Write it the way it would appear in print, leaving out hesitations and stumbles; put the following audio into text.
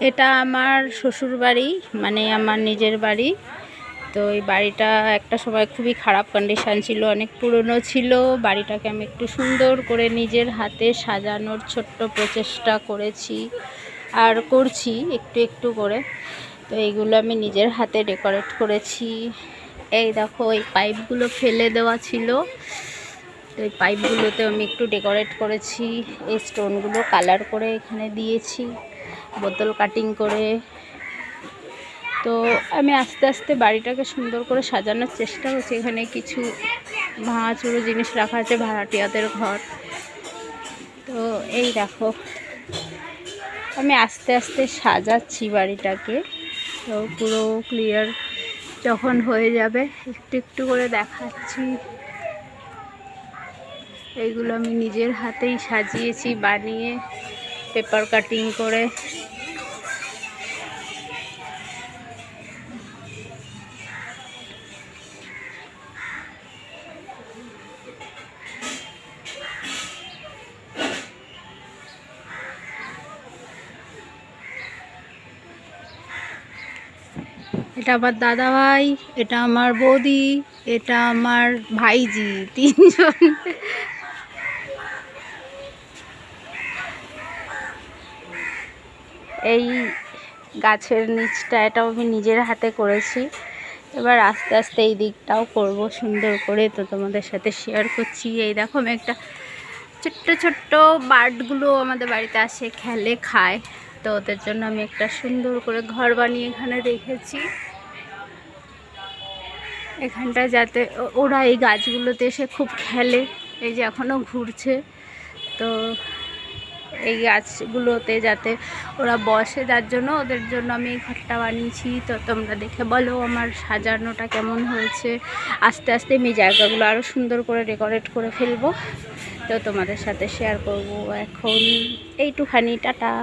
এটা আমার শ্বশুর বাড়ি, মানে আমার নিজের বাড়ি। তো এই বাড়িটা একটা সময় খুবই খারাপ কন্ডিশান ছিল, অনেক পুরনো ছিল। বাড়িটাকে আমি একটু সুন্দর করে নিজের হাতে সাজানোর ছোট্ট প্রচেষ্টা করেছি আর করছি একটু একটু করে। তো এইগুলো আমি নিজের হাতে ডেকোরেট করেছি। এই দেখো, এই পাইপগুলো ফেলে দেওয়া ছিল, তো এই পাইপগুলোতে আমি একটু ডেকোরেট করেছি। এই স্টোনগুলো কালার করে এখানে দিয়েছি বোতল কাটিং করে। তো আমি আস্তে আস্তে বাড়িটাকে সুন্দর করে সাজানোর চেষ্টা করছি। এখানে কিছু ভাঙাচুরো জিনিস রাখা আছে, ভাড়াটিয়াদের ঘর। তো এই দেখো, আমি আস্তে আস্তে সাজাচ্ছি বাড়িটাকে। তো পুরো ক্লিয়ার যখন হয়ে যাবে একটু একটু করে দেখাচ্ছি। এইগুলো আমি নিজের হাতেই সাজিয়েছি, বানিয়ে পেপার কাটিং করে। এটা আমার দাদা ভাই, এটা আমার বৌদি, এটা আমার ভাইজি, তিনজন। এই গাছের নিচটা এটাও আমি নিজের হাতে করেছি। এবার আস্তে আস্তে এই দিকটাও করব সুন্দর করে, তো তোমাদের সাথে শেয়ার করছি। এই দেখো, আমি একটা ছোট্ট ছোট্ট বার্ডগুলো আমাদের বাড়িতে আসে, খেলে, খায়। তো ওদের জন্য আমি একটা সুন্দর করে ঘর বানিয়ে এখানে রেখেছি। এখানটা যাতে ওরা এই গাছগুলোতে এসে খুব খেলে। এই যে এখনও ঘুরছে, তো এই গাছগুলোতে যাতে ওরা বসে, যার জন্য ওদের জন্য আমি এই ঘরটা বানিয়েছি। তো তোমরা দেখে বলো আমার সাজানোটা কেমন হয়েছে। আস্তে আস্তে আমি জায়গাগুলো আরও সুন্দর করে ডেকোরেট করে ফেলবো, তো তোমাদের সাথে শেয়ার করব। এখন এইটুখানি, টাটা।